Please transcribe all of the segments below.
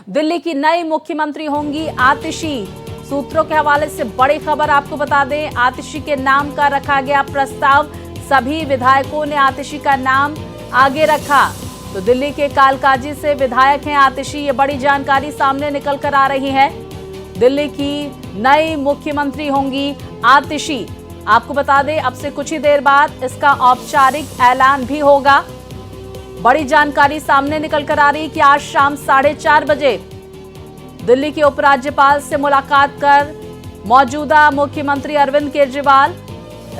दिल्ली की नई मुख्यमंत्री होंगी आतिशी। सूत्रों के हवाले से बड़ी खबर आपको बता दें, आतिशी के नाम का रखा गया प्रस्ताव। सभी विधायकों ने आतिशी का नाम आगे रखा। तो दिल्ली के कालकाजी से विधायक हैं आतिशी। ये बड़ी जानकारी सामने निकल कर आ रही है। दिल्ली की नई मुख्यमंत्री होंगी आतिशी। आपको बता दें, अब से कुछ ही देर बाद इसका औपचारिक ऐलान भी होगा। बड़ी जानकारी सामने निकल कर आ रही है कि आज शाम 4:30 बजे दिल्ली के उपराज्यपाल से मुलाकात कर मौजूदा मुख्यमंत्री अरविंद केजरीवाल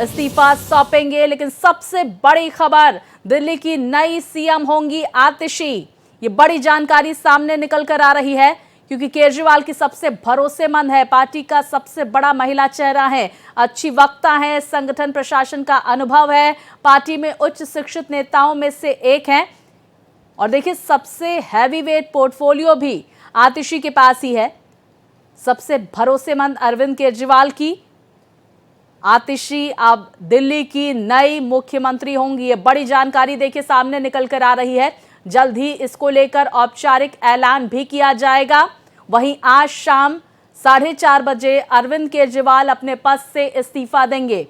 इस्तीफा सौंपेंगे। लेकिन सबसे बड़ी खबर, दिल्ली की नई सीएम होंगी आतिशी। ये बड़ी जानकारी सामने निकल कर आ रही है क्योंकि केजरीवाल की सबसे भरोसेमंद है, पार्टी का सबसे बड़ा महिला चेहरा है, अच्छी वक्ता है, संगठन प्रशासन का अनुभव है, पार्टी में उच्च शिक्षित नेताओं में से एक हैं। और देखिए, सबसे हैवीवेट पोर्टफोलियो भी आतिशी के पास ही है। सबसे भरोसेमंद अरविंद केजरीवाल की आतिशी अब दिल्ली की नई मुख्यमंत्री होंगी। ये बड़ी जानकारी देखिए सामने निकल कर आ रही है। जल्द ही इसको लेकर औपचारिक ऐलान भी किया जाएगा। वहीं आज शाम 4:30 बजे अरविंद केजरीवाल अपने पद से इस्तीफा देंगे।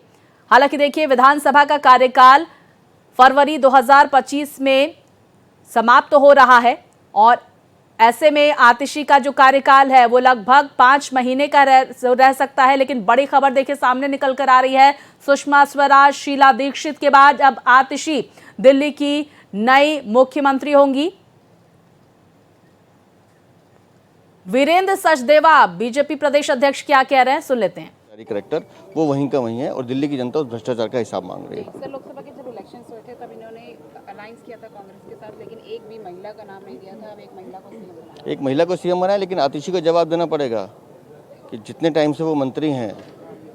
हालांकि देखिए, विधानसभा का कार्यकाल फरवरी 2025 में समाप्त हो रहा है और ऐसे में आतिशी का जो कार्यकाल है वो लगभग 5 महीने का रह सकता है। लेकिन बड़ी खबर देखिए सामने निकल कर आ रही है, सुषमा स्वराज, शीला दीक्षित के बाद अब आतिशी दिल्ली की नई मुख्यमंत्री होंगी। वीरेंद्र सचदेवा बीजेपी प्रदेश अध्यक्ष क्या कह रहे हैं, सुन लेते हैं। करेक्टर वो वहीं का वहीं है और दिल्ली की जनता उस भ्रष्टाचार का हिसाब मांग रही है। सर, लोकसभा के जब इलेक्शंस हुए थे तब इन्होंने अलायंस किया था कांग्रेस के साथ, लेकिन एक भी महिला का नाम नहीं दिया था। अब एक महिला को सीएम बनाया। एक महिला को सीएम बनाया, लेकिन आतिशी को जवाब देना पड़ेगा कि जितने टाइम से वो मंत्री हैं,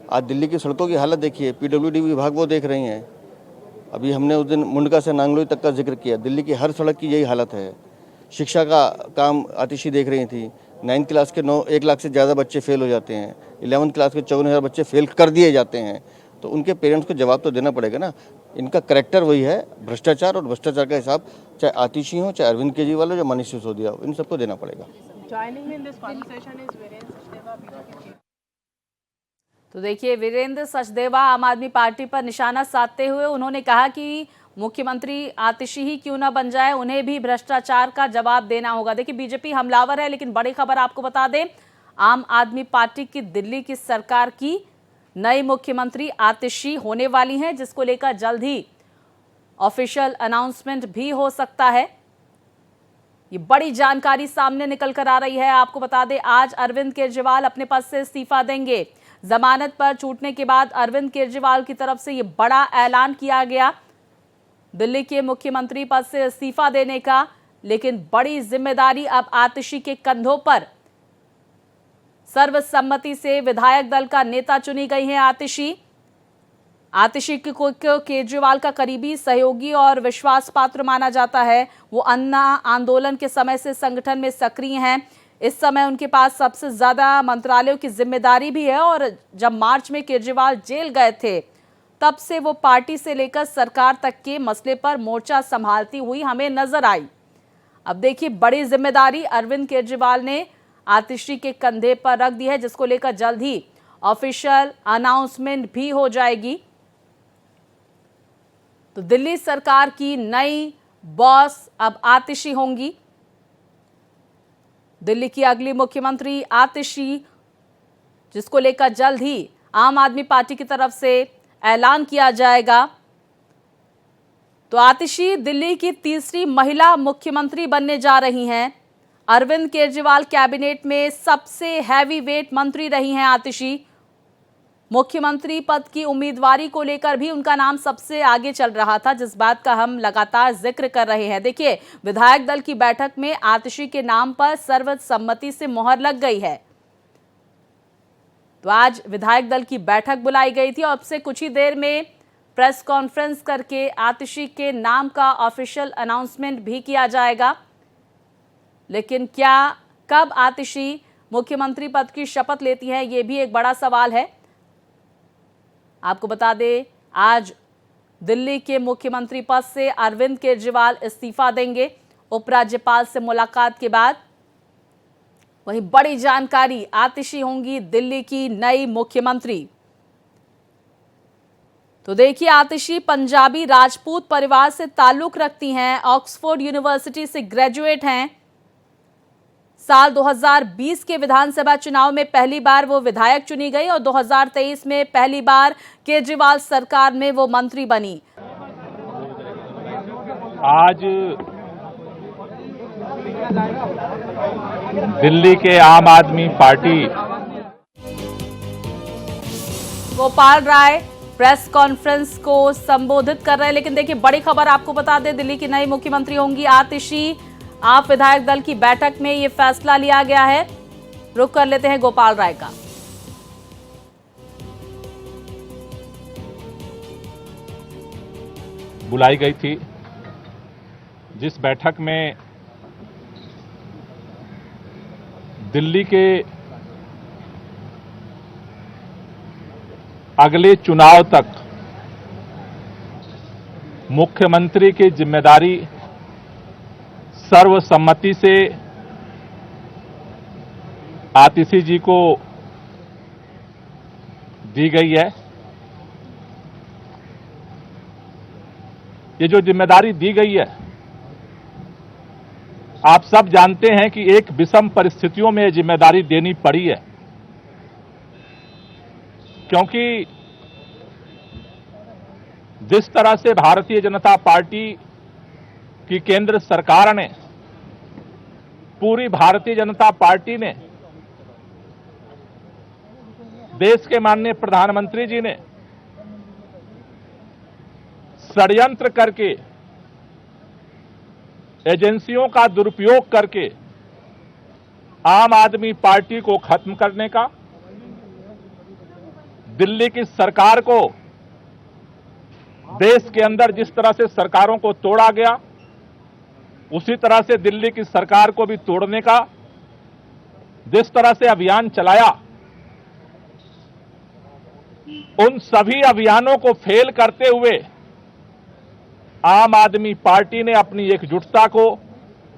आज दिल्ली की सड़कों की हालत देखिए, पीडब्ल्यूडी विभाग वो देख रही हैं। अभी हमने उस दिन मुंडका से नांगलोई तक का जिक्र किया, दिल्ली की हर सड़क की यही हालत है। शिक्षा का काम आतिशी देख रही थी। 9th क्लास के 1 लाख से ज़्यादा बच्चे फेल हो जाते हैं, 11th क्लास के 54,000 बच्चे फेल कर दिए जाते हैं। तो उनके पेरेंट्स को जवाब तो देना पड़ेगा ना। इनका करैक्टर वही है, भ्रष्टाचार, और भ्रष्टाचार का हिसाब चाहे आतिशी हो, चाहे अरविंद केजरीवाल हो, या मनीष सिसोदिया हो, इन सबको देना पड़ेगा। तो देखिए, वीरेंद्र सचदेवा आम आदमी पार्टी पर निशाना साधते हुए उन्होंने कहा कि मुख्यमंत्री आतिशी ही क्यों ना बन जाए, उन्हें भी भ्रष्टाचार का जवाब देना होगा। देखिए, बीजेपी हमलावर है, लेकिन बड़ी खबर आपको बता दें, आम आदमी पार्टी की दिल्ली की सरकार की नई मुख्यमंत्री आतिशी होने वाली हैं, जिसको लेकर जल्द ही ऑफिशियल अनाउंसमेंट भी हो सकता है। ये बड़ी जानकारी सामने निकल कर आ रही है। आपको बता दें, आज अरविंद केजरीवाल अपने पद से इस्तीफा देंगे। जमानत पर छूटने के बाद अरविंद केजरीवाल की तरफ से ये बड़ा ऐलान किया गया दिल्ली के मुख्यमंत्री पद से इस्तीफा देने का। लेकिन बड़ी जिम्मेदारी अब आतिशी के कंधों पर। सर्वसम्मति से विधायक दल का नेता चुनी गई हैं आतिशी। आतिशी को केजरीवाल का करीबी सहयोगी और विश्वास पात्र माना जाता है। वो अन्ना आंदोलन के समय से संगठन में सक्रिय हैं। इस समय उनके पास सबसे ज्यादा मंत्रालयों की जिम्मेदारी भी है और जब मार्च में केजरीवाल जेल गए थे तब से वो पार्टी से लेकर सरकार तक के मसले पर मोर्चा संभालती हुई हमें नजर आई। अब देखिए, बड़ी जिम्मेदारी अरविंद केजरीवाल ने आतिशी के कंधे पर रख दी है, जिसको लेकर जल्द ही ऑफिशियल अनाउंसमेंट भी हो जाएगी। तो दिल्ली सरकार की नई बॉस अब आतिशी होंगी। दिल्ली की अगली मुख्यमंत्री आतिशी, जिसको लेकर जल्द ही आम आदमी पार्टी की तरफ से ऐलान किया जाएगा। तो आतिशी दिल्ली की तीसरी महिला मुख्यमंत्री बनने जा रही हैं। अरविंद केजरीवाल कैबिनेट में सबसे हैवीवेट मंत्री रही हैं आतिशी। मुख्यमंत्री पद की उम्मीदवारी को लेकर भी उनका नाम सबसे आगे चल रहा था, जिस बात का हम लगातार जिक्र कर रहे हैं। देखिए, विधायक दल की बैठक में आतिशी के नाम पर सर्वसम्मति से मुहर लग गई है। तो आज विधायक दल की बैठक बुलाई गई थी और अब से कुछ ही देर में प्रेस कॉन्फ्रेंस करके आतिशी के नाम का ऑफिशियल अनाउंसमेंट भी किया जाएगा। लेकिन क्या कब आतिशी मुख्यमंत्री पद की शपथ लेती हैं, ये भी एक बड़ा सवाल है। आपको बता दें, आज दिल्ली के मुख्यमंत्री पद से अरविंद केजरीवाल इस्तीफा देंगे उपराज्यपाल से मुलाकात के बाद। वहीं बड़ी जानकारी, आतिशी होंगी दिल्ली की नई मुख्यमंत्री। तो देखिए, आतिशी पंजाबी राजपूत परिवार से ताल्लुक रखती हैं, ऑक्सफोर्ड यूनिवर्सिटी से ग्रेजुएट हैं। साल 2020 के विधानसभा चुनाव में पहली बार वो विधायक चुनी गई और 2023 में पहली बार केजरीवाल सरकार में वो मंत्री बनी। आज दिल्ली के आम आदमी party Gopal Rai press conference को संबोधित कर रहे हैं। लेकिन देखिए, बड़ी खबर आपको बता दें, दिल्ली की नई मुख्यमंत्री होंगी आतिशी। आप विधायक दल की बैठक में ये फैसला लिया गया है। रुख कर लेते हैं गोपाल राय का। बुलाई गई थी, जिस बैठक में दिल्ली के अगले चुनाव तक मुख्यमंत्री की जिम्मेदारी सर्वसम्मति से आतिशी जी को दी गई है। ये जो जिम्मेदारी दी गई है, आप सब जानते हैं कि एक विषम परिस्थितियों में ये जिम्मेदारी देनी पड़ी है, क्योंकि जिस तरह से भारतीय जनता पार्टी की केंद्र सरकार ने, पूरी भारतीय जनता पार्टी ने, देश के माननीय प्रधानमंत्री जी ने षड्यंत्र करके, एजेंसियों का दुरुपयोग करके आम आदमी पार्टी को खत्म करने का, दिल्ली की सरकार को, देश के अंदर जिस तरह से सरकारों को तोड़ा गया, उसी तरह से दिल्ली की सरकार को भी तोड़ने का जिस तरह से अभियान चलाया, उन सभी अभियानों को फेल करते हुए आम आदमी पार्टी ने अपनी एकजुटता को,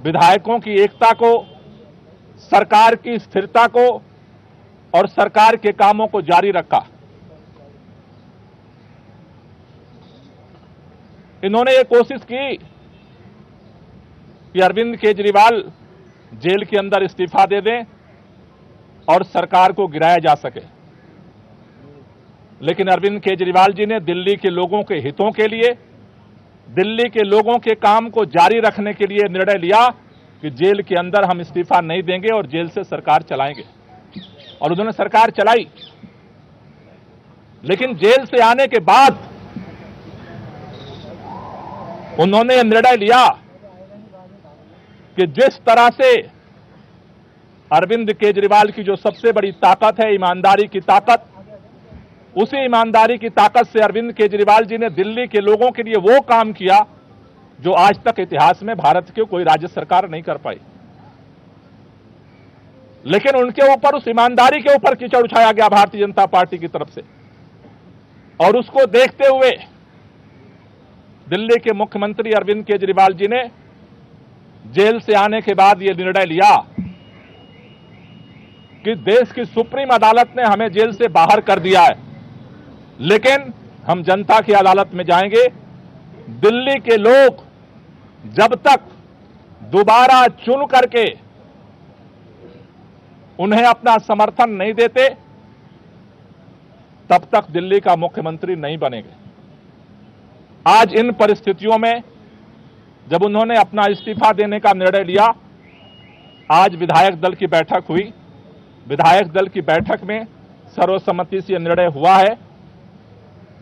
विधायकों की एकता को, सरकार की स्थिरता को और सरकार के कामों को जारी रखा। इन्होंने ये कोशिश की कि अरविंद केजरीवाल जेल के अंदर इस्तीफा दे दें और सरकार को गिराया जा सके, लेकिन अरविंद केजरीवाल जी ने दिल्ली के लोगों के हितों के लिए, दिल्ली के लोगों के काम को जारी रखने के लिए निर्णय लिया कि जेल के अंदर हम इस्तीफा नहीं देंगे और जेल से सरकार चलाएंगे, और उन्होंने सरकार चलाई। लेकिन जेल से आने के बाद उन्होंने निर्णय लिया कि जिस तरह से अरविंद केजरीवाल की जो सबसे बड़ी ताकत है, ईमानदारी की ताकत, उसी ईमानदारी की ताकत से अरविंद केजरीवाल जी ने दिल्ली के लोगों के लिए वो काम किया जो आज तक इतिहास में भारत की कोई राज्य सरकार नहीं कर पाई। लेकिन उनके ऊपर, उस ईमानदारी के ऊपर कीचड़ उछाया गया भारतीय जनता पार्टी की तरफ से, और उसको देखते हुए दिल्ली के मुख्यमंत्री अरविंद केजरीवाल जी ने जेल से आने के बाद यह निर्णय लिया कि देश की सुप्रीम अदालत ने हमें जेल से बाहर कर दिया है, लेकिन हम जनता की अदालत में जाएंगे। दिल्ली के लोग जब तक दोबारा चुन करके उन्हें अपना समर्थन नहीं देते, तब तक दिल्ली का मुख्यमंत्री नहीं बनेंगे। आज इन परिस्थितियों में जब उन्होंने अपना इस्तीफा देने का निर्णय लिया, आज विधायक दल की बैठक हुई। विधायक दल की बैठक में सर्वसम्मति से यह निर्णय हुआ है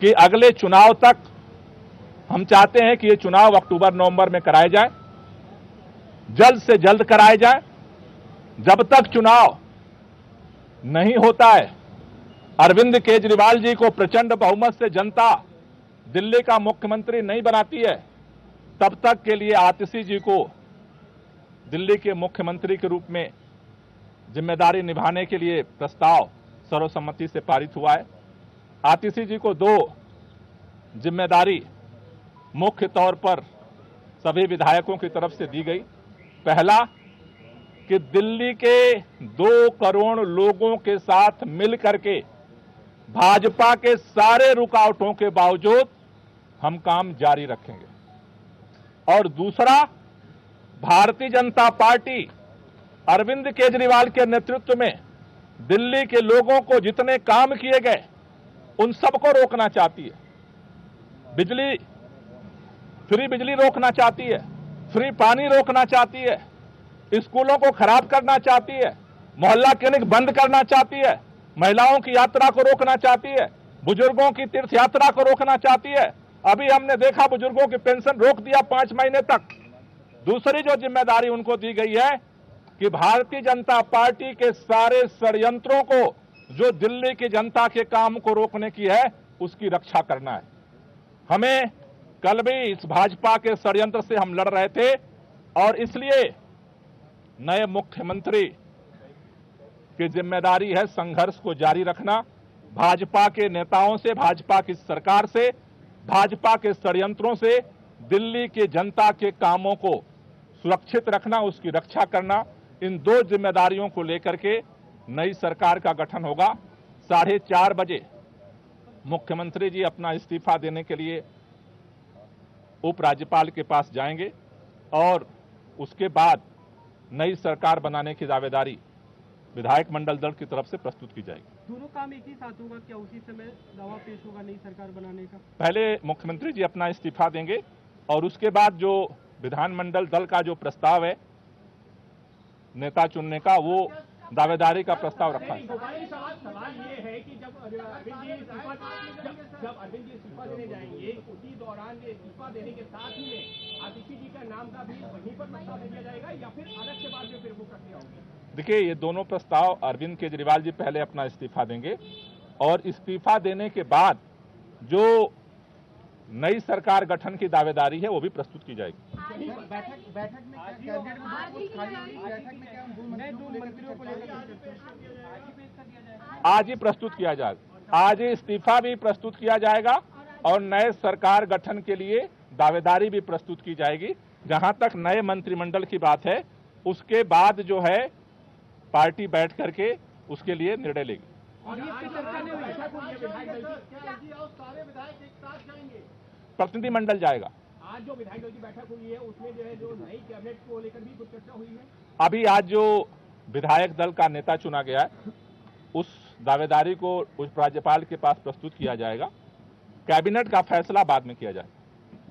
कि अगले चुनाव तक हम चाहते हैं कि ये चुनाव अक्टूबर-नवंबर में कराए जाए, जल्द से जल्द कराए जाए। जब तक चुनाव नहीं होता है, अरविंद केजरीवाल जी को प्रचंड बहुमत से जनता दिल्ली का मुख्यमंत्री नहीं बनाती है, तब तक के लिए आतिशी जी को दिल्ली के मुख्यमंत्री के रूप में जिम्मेदारी निभाने के लिए प्रस्ताव सर्वसम्मति से पारित हुआ है। आतिशी जी को दो जिम्मेदारी मुख्य तौर पर सभी विधायकों की तरफ से दी गई। पहला कि दिल्ली के 2 करोड़ लोगों के साथ मिल करके भाजपा के सारे रुकावटों के बावजूद हम काम जारी रखेंगे। और दूसरा, भारतीय जनता पार्टी अरविंद केजरीवाल के नेतृत्व में दिल्ली के लोगों को जितने काम किए गए उन सबको रोकना चाहती है। फ्री बिजली रोकना चाहती है, फ्री पानी रोकना चाहती है, स्कूलों को खराब करना चाहती है, मोहल्ला क्लिनिक बंद करना चाहती है, महिलाओं की यात्रा को रोकना चाहती है, बुजुर्गों की तीर्थ यात्रा को रोकना चाहती है। अभी हमने देखा बुजुर्गों की पेंशन रोक दिया 5 महीने तक। दूसरी जो जिम्मेदारी उनको दी गई है कि भारतीय जनता पार्टी के सारे षड्यंत्रों को, जो दिल्ली की जनता के काम को रोकने की है, उसकी रक्षा करना है। हमें कल भी इस भाजपा के षड्यंत्र से हम लड़ रहे थे और इसलिए नए मुख्यमंत्री की जिम्मेदारी है संघर्ष को जारी रखना, भाजपा के नेताओं से, भाजपा की सरकार से, भाजपा के षड्यंत्रों से दिल्ली की जनता के कामों को सुरक्षित रखना, उसकी रक्षा करना। इन 2 जिम्मेदारियों को लेकर के नई सरकार का गठन होगा। 4:30 बजे मुख्यमंत्री जी अपना इस्तीफा देने के लिए उपराज्यपाल के पास जाएंगे और उसके बाद नई सरकार बनाने की दावेदारी विधायक मंडल दल की तरफ से प्रस्तुत की जाएगी। दोनों काम एक ही साथ होगा क्या? उसी समय दावा पेश होगा नई सरकार बनाने का? पहले मुख्यमंत्री जी अपना इस्तीफा देंगे और उसके बाद जो विधानमंडल दल का जो प्रस्ताव है नेता चुनने का, वो दावेदारी का प्रस्ताव रखा है। सवाल ये है कि जब अरविंद जी इस्तीफा देने जाएंगे, उसी दौरान इस्तीफा देने के साथ ही में आतिशी जी का नाम का भी वहीं पर प्रस्ताव दिया जाएगा या फिर अलग से बाद में फिर वो प्रक्रिया होगी? देखिए, ये दोनों प्रस्ताव अरविंद केजरीवाल जी पहले अपना इस्तीफा देंगे और इस्तीफा देने के बाद जो नई सरकार गठन की दावेदारी है वो भी प्रस्तुत की जाएगी। बैठक में आज ही प्रस्तुत किया जाएगा। आज ही इस्तीफा भी प्रस्तुत किया जाएगा और नए सरकार गठन के लिए दावेदारी भी प्रस्तुत की जाएगी। जहां तक नए मंत्रिमंडल की बात है, उसके बाद जो है पार्टी बैठ करके उसके लिए निर्णय लेगी। प्रतिनिधिमंडल जाएगा। आज जो विधायक दल की बैठक हुई है उसमें जो है जो नई कैबिनेट को लेकर भी कुछ चर्चा हुई है। अभी आज जो विधायक दल का नेता चुना गया है उस दावेदारी को उप राज्यपाल के पास प्रस्तुत किया जाएगा। कैबिनेट का फैसला बाद में किया जाएगा।